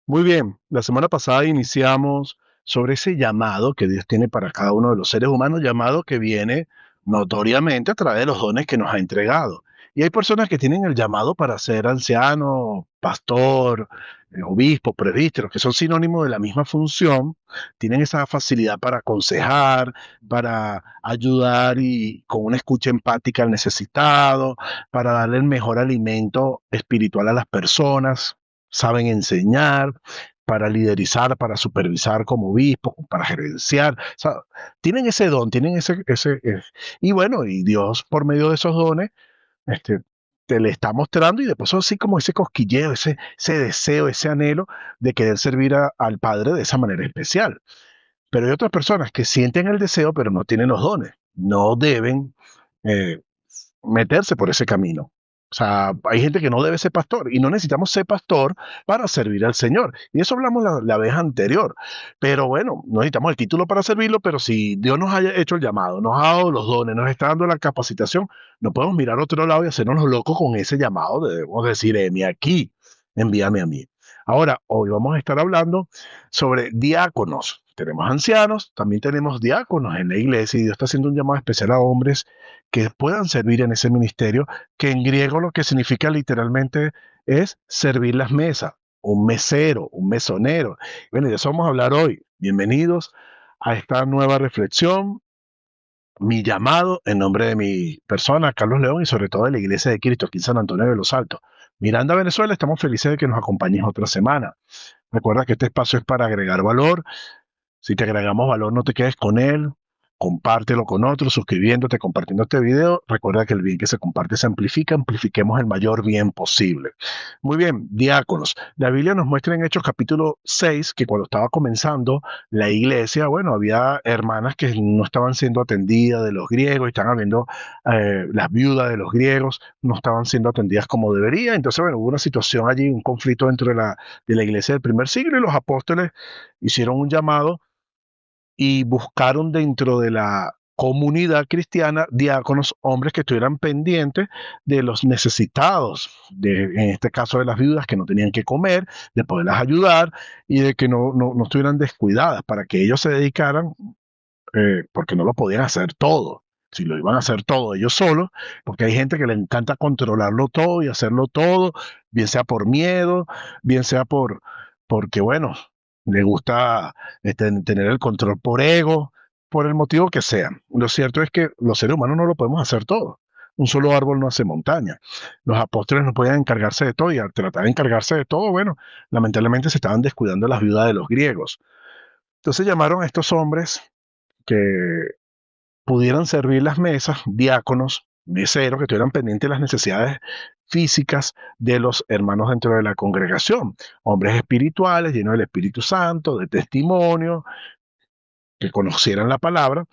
Muy bien, la semana pasada iniciamos sobre ese llamado que Dios tiene para cada uno de los seres humanos, llamado que viene notoriamente a través de los dones que nos ha entregado. Y hay personas que tienen el llamado para ser anciano, pastor, obispo, presbítero, que son sinónimos de la misma función, tienen esa facilidad para aconsejar, para ayudar y con una escucha empática al necesitado, para darle el mejor alimento espiritual a las personas, saben enseñar, para liderizar, para supervisar como obispo, para gerenciar. O sea, tienen ese don, tienen y bueno, y Dios por medio de esos dones, este, te le está mostrando y después así como ese cosquilleo, ese deseo, ese anhelo de querer servir al Padre de esa manera especial. Pero hay otras personas que sienten el deseo, pero no tienen los dones. No deben eh, meterse por ese camino. O sea, hay gente que no debe ser pastor y no necesitamos ser pastor para servir al Señor. Y eso hablamos la vez anterior. Pero bueno, no necesitamos el título para servirlo, pero si Dios nos haya hecho el llamado, nos ha dado los dones, nos está dando la capacitación, no podemos mirar a otro lado y hacernos los locos con ese llamado. Debemos decir, heme aquí, envíame a mí. Ahora, hoy vamos a estar hablando sobre diáconos. Tenemos ancianos, también tenemos diáconos en la iglesia y Dios está haciendo un llamado especial a hombres que puedan servir en ese ministerio, que en griego lo que significa literalmente es servir las mesas, un mesero, un mesonero. Bueno, y de eso vamos a hablar hoy. Bienvenidos a esta nueva reflexión, mi llamado en nombre de mi persona, Carlos León, y sobre todo de la Iglesia de Cristo aquí en San Antonio de los Altos. Miranda, Venezuela, estamos felices de que nos acompañes otra semana. Recuerda que este espacio es para agregar valor. Si te agregamos valor, no te quedes con él. Compártelo con otros, suscribiéndote, compartiendo este video. Recuerda que el bien que se comparte se amplifica. Amplifiquemos el mayor bien posible. Muy bien, diáconos. La Biblia nos muestra en Hechos capítulo 6 que cuando estaba comenzando la iglesia, bueno, había hermanas que no estaban siendo atendidas de los griegos, y estaban habiendo las viudas de los griegos, no estaban siendo atendidas como debería. Entonces, bueno, hubo una situación allí, un conflicto dentro de la iglesia del primer siglo y los apóstoles hicieron un llamado y buscaron dentro de la comunidad cristiana diáconos, hombres que estuvieran pendientes de los necesitados, en este caso de las viudas que no tenían que comer, de poderlas ayudar y de que no estuvieran descuidadas para que ellos se dedicaran, porque no lo podían hacer todo. Si lo iban a hacer todo ellos solos, porque hay gente que le encanta controlarlo todo y hacerlo todo, bien sea por miedo, bien sea porque, bueno, le gusta tener el control por ego, por el motivo que sea. Lo cierto es que los seres humanos no lo podemos hacer todo. Un solo árbol no hace montaña. Los apóstoles no podían encargarse de todo y al tratar de encargarse de todo, bueno, lamentablemente se estaban descuidando las viudas de los griegos. Entonces llamaron a estos hombres que pudieran servir las mesas, diáconos, meseros, que estuvieran pendientes de las necesidades físicas de los hermanos dentro de la congregación, hombres espirituales, llenos del Espíritu Santo, de testimonio, que conocieran la palabra,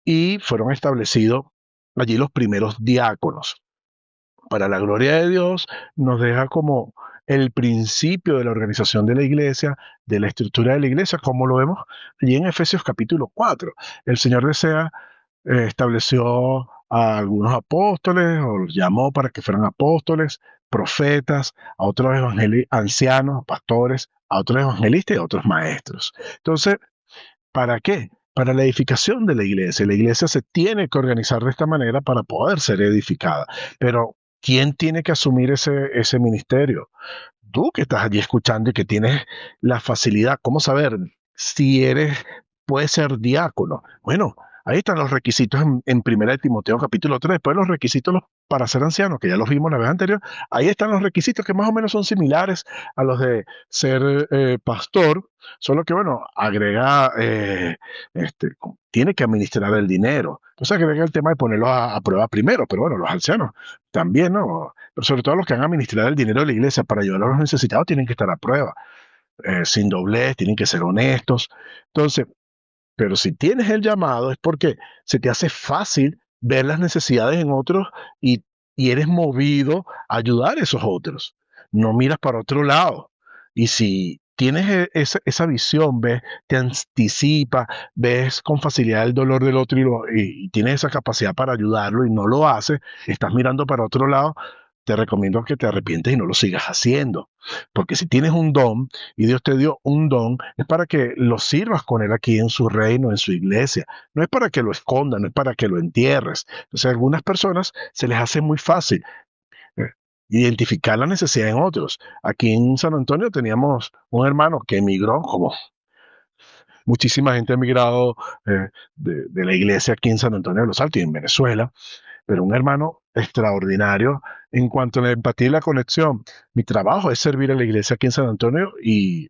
y fueron establecidos allí los primeros diáconos. Para la gloria de Dios, nos deja como el principio de la organización de la iglesia, de la estructura de la iglesia, como lo vemos allí en Efesios capítulo 4. El Señor desea estableció a algunos apóstoles o los llamó para que fueran apóstoles, profetas, a otros ancianos, pastores, a otros evangelistas y a otros maestros. Entonces, ¿para qué? Para la edificación de la iglesia. La iglesia se tiene que organizar de esta manera para poder ser edificada. Pero, ¿quién tiene que asumir ese ministerio? Tú que estás allí escuchando y que tienes la facilidad, ¿cómo saber si puedes ser diácono? Bueno, ahí están los requisitos en 1 de Timoteo capítulo 3. Después los requisitos para ser anciano, que ya los vimos la vez anterior, ahí están los requisitos que más o menos son similares a los de ser pastor, solo que bueno, agrega, tiene que administrar el dinero. Entonces agrega el tema de ponerlo a prueba primero, pero bueno, los ancianos también, ¿no? Pero sobre todo los que han administrado el dinero de la iglesia para ayudar a los necesitados tienen que estar a prueba, sin doblez, tienen que ser honestos. Entonces, pero si tienes el llamado es porque se te hace fácil ver las necesidades en otros y, y eres movido a ayudar a esos otros. No miras para otro lado. Y si tienes esa visión, ves, te anticipa, ves con facilidad el dolor del otro y tienes esa capacidad para ayudarlo y no lo haces, estás mirando para otro lado, te recomiendo que te arrepientes y no lo sigas haciendo. Porque si tienes un don y Dios te dio un don, es para que lo sirvas con Él aquí en su reino, en su iglesia. No es para que lo escondas, no es para que lo entierres. Entonces, a algunas personas se les hace muy fácil eh, identificar la necesidad en otros. Aquí en San Antonio teníamos un hermano que emigró, como muchísima gente ha emigrado de la iglesia aquí en San Antonio de los Altos y en Venezuela, pero un hermano extraordinario en cuanto a la empatía y la conexión. Mi trabajo es servir a la iglesia aquí en San Antonio y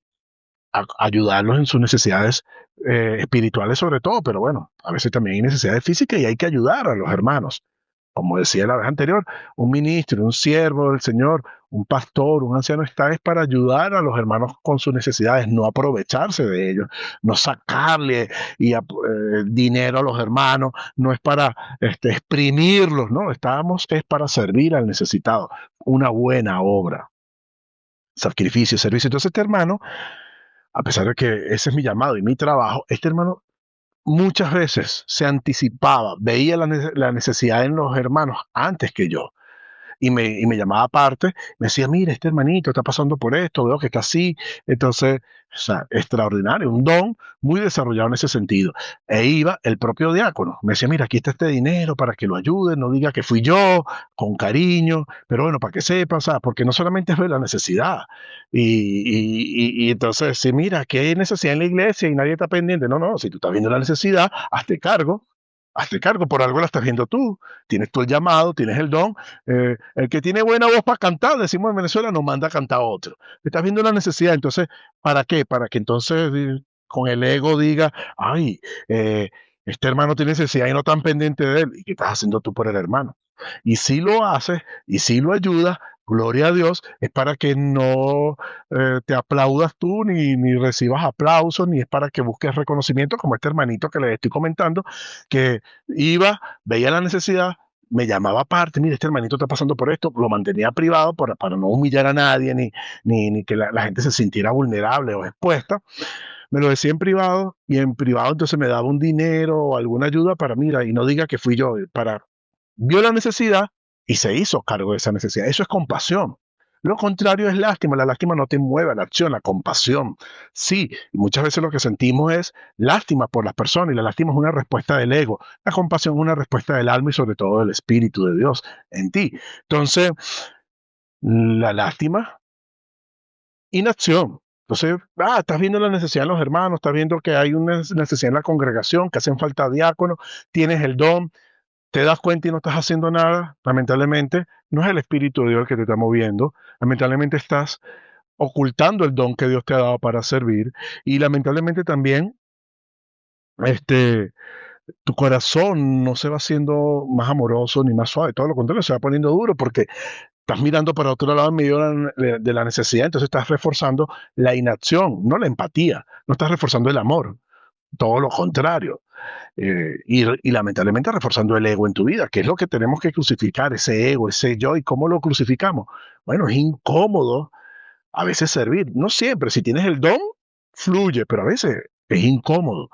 ayudarlos en sus necesidades espirituales sobre todo, pero bueno, a veces también hay necesidades físicas y hay que ayudar a los hermanos. Como decía la vez anterior, un ministro, un siervo del Señor, un pastor, un anciano está es para ayudar a los hermanos con sus necesidades, no aprovecharse de ellos, no sacarle dinero a los hermanos, no es para exprimirlos, no, estamos es para servir al necesitado, una buena obra, sacrificio, servicio. Entonces este hermano, a pesar de que ese es mi llamado y mi trabajo, este hermano muchas veces se anticipaba, veía la necesidad en los hermanos antes que yo y me llamaba aparte, me decía, mira, este hermanito está pasando por esto, veo que está así. Entonces, o sea, extraordinario, un don muy desarrollado en ese sentido. E iba el propio diácono, me decía, mira, aquí está este dinero para que lo ayude, no diga que fui yo, con cariño, pero bueno, para que sepa, o sea, porque no solamente es ver la necesidad. Y entonces, si mira, que hay necesidad en la iglesia y nadie está pendiente, no, no, si tú estás viendo la necesidad, hazte cargo, por algo la estás viendo tú, tienes tú el llamado, tienes el don, el que tiene buena voz para cantar, decimos en Venezuela, nos manda a cantar a otro. Estás viendo la necesidad, entonces, ¿para qué? Para que entonces con el ego diga, ay, este hermano tiene necesidad y no tan pendiente de él. ¿Y qué estás haciendo tú por el hermano? Y si lo haces y si lo ayudas, gloria a Dios, es para que no te aplaudas tú ni recibas aplausos, ni es para que busques reconocimiento como este hermanito que les estoy comentando, que iba, veía la necesidad, me llamaba aparte, mire, este hermanito está pasando por esto, lo mantenía privado para no humillar a nadie, ni que la gente se sintiera vulnerable o expuesta. Me lo decía en privado y en privado entonces me daba un dinero o alguna ayuda para, mira, y no diga que fui yo, vio la necesidad y se hizo cargo de esa necesidad. Eso es compasión. Lo contrario es lástima. La lástima no te mueve a la acción, la compasión. Sí, y muchas veces lo que sentimos es lástima por las personas y la lástima es una respuesta del ego. La compasión es una respuesta del alma y sobre todo del Espíritu de Dios en ti. Entonces, la lástima, inacción. Entonces, estás viendo la necesidad de los hermanos, estás viendo que hay una necesidad en la congregación, que hacen falta diáconos, tienes el don, te das cuenta y no estás haciendo nada, lamentablemente, no es el Espíritu de Dios el que te está moviendo, lamentablemente estás ocultando el don que Dios te ha dado para servir y lamentablemente también este, tu corazón no se va haciendo más amoroso ni más suave, todo lo contrario, se va poniendo duro porque estás mirando para otro lado en medio de la necesidad, entonces estás reforzando la inacción, no la empatía, no estás reforzando el amor, todo lo contrario. Y lamentablemente reforzando el ego en tu vida, que es lo que tenemos que crucificar, ese ego, ese yo, y cómo lo crucificamos. Bueno, es incómodo a veces servir, no siempre, si tienes el don, fluye, pero a veces es incómodo.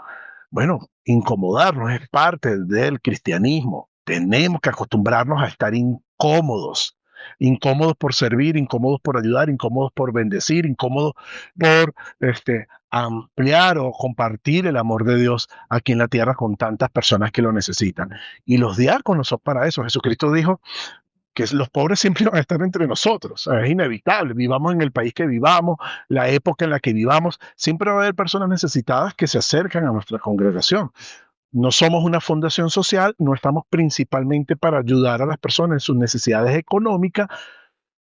Bueno, incomodarnos es parte del cristianismo. Tenemos que acostumbrarnos a estar incómodos. Incómodos por servir, incómodos por ayudar, incómodos por bendecir, incómodos por ampliar o compartir el amor de Dios aquí en la tierra con tantas personas que lo necesitan. Y los diáconos son para eso. Jesucristo dijo que los pobres siempre van a estar entre nosotros, es inevitable, vivamos en el país que vivamos, la época en la que vivamos, siempre va a haber personas necesitadas que se acercan a nuestra congregación. No somos una fundación social, no estamos principalmente para ayudar a las personas en sus necesidades económicas,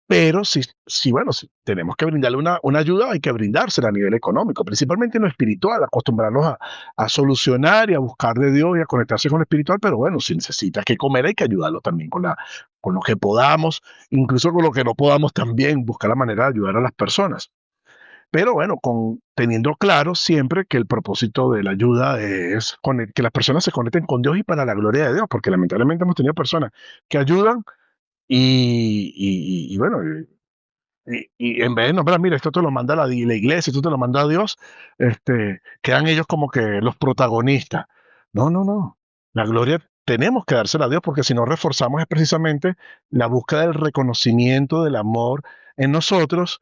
pero bueno, si tenemos que brindarle una ayuda, hay que brindársela a nivel económico, principalmente en lo espiritual, acostumbrarnos a solucionar y a buscar de Dios y a conectarse con lo espiritual, pero bueno, si necesita que comer, hay que ayudarlo también con lo que podamos, incluso con lo que no podamos también, buscar la manera de ayudar a las personas. Pero bueno, teniendo claro siempre que el propósito de la ayuda es que las personas se conecten con Dios y para la gloria de Dios, porque lamentablemente hemos tenido personas que ayudan y bueno, y en vez de nombrar, mira, esto te lo manda la iglesia, esto te lo manda Dios, quedan ellos como que los protagonistas. No, no, no. La gloria tenemos que dársela a Dios, porque si no reforzamos es precisamente la búsqueda del reconocimiento del amor en nosotros,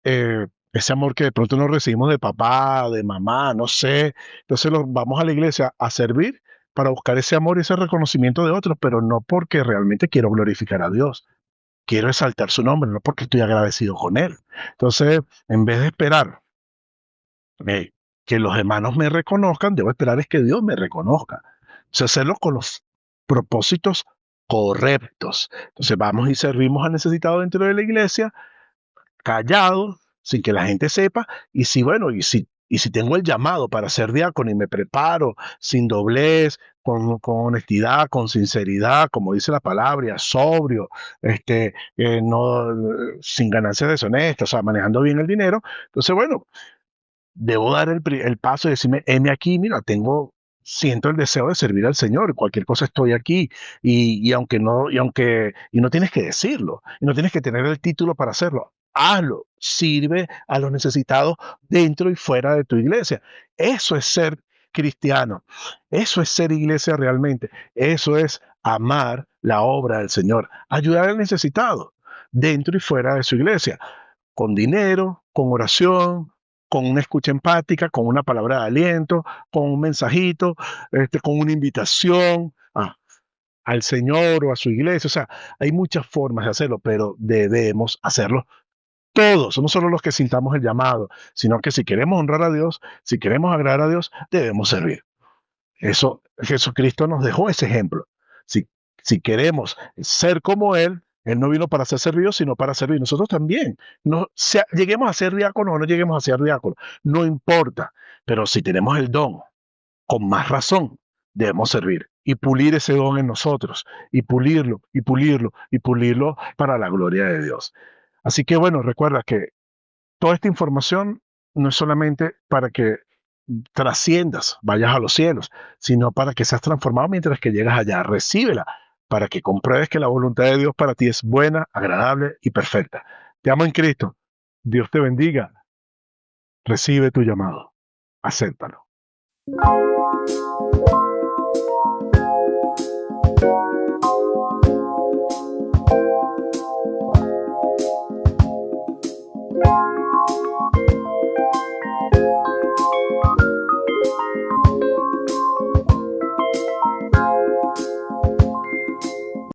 ese amor que de pronto no recibimos de papá, de mamá, no sé. Entonces vamos a la iglesia a servir para buscar ese amor y ese reconocimiento de otros, pero no porque realmente quiero glorificar a Dios, quiero exaltar su nombre, no porque estoy agradecido con Él. Entonces, en vez de esperar eh, que los hermanos me reconozcan, debo esperar es que Dios me reconozca. O sea, hacerlo con los propósitos correctos. Entonces, vamos y servimos al necesitado dentro de la iglesia, callado, sin que la gente sepa, y si, bueno, y si tengo el llamado para ser diácono y me preparo sin doblez, con honestidad, con sinceridad, como dice la palabra, sobrio, no, sin ganancias deshonestas, o sea, manejando bien el dinero, entonces, bueno, debo dar el paso y decirme, heme aquí, mira, siento el deseo de servir al Señor, cualquier cosa estoy aquí, y no tienes que decirlo, y no tienes que tener el título para hacerlo, hazlo, sirve a los necesitados dentro y fuera de tu iglesia. Eso es ser cristiano, eso es ser iglesia realmente, eso es amar la obra del Señor, ayudar al necesitado dentro y fuera de su iglesia con dinero, con oración, con una escucha empática, con una palabra de aliento, con un mensajito, con una invitación al Señor o a su iglesia. O sea, hay muchas formas de hacerlo, pero debemos hacerlo todos, no solo los que sintamos el llamado, sino que si queremos honrar a Dios, si queremos agradar a Dios, debemos servir. Eso, Jesucristo nos dejó ese ejemplo. Si, si queremos ser como Él no vino para ser servido, sino para servir. Nosotros también. No, lleguemos a ser diáconos o no lleguemos a ser diáconos, no importa. Pero si tenemos el don, con más razón, debemos servir y pulir ese don en nosotros, y pulirlo, y pulirlo, y pulirlo para la gloria de Dios. Así que bueno, recuerda que toda esta información no es solamente para que trasciendas, vayas a los cielos, sino para que seas transformado mientras que llegas allá. Recíbela para que compruebes que la voluntad de Dios para ti es buena, agradable y perfecta. Te amo en Cristo. Dios te bendiga. Recibe tu llamado. Acéptalo.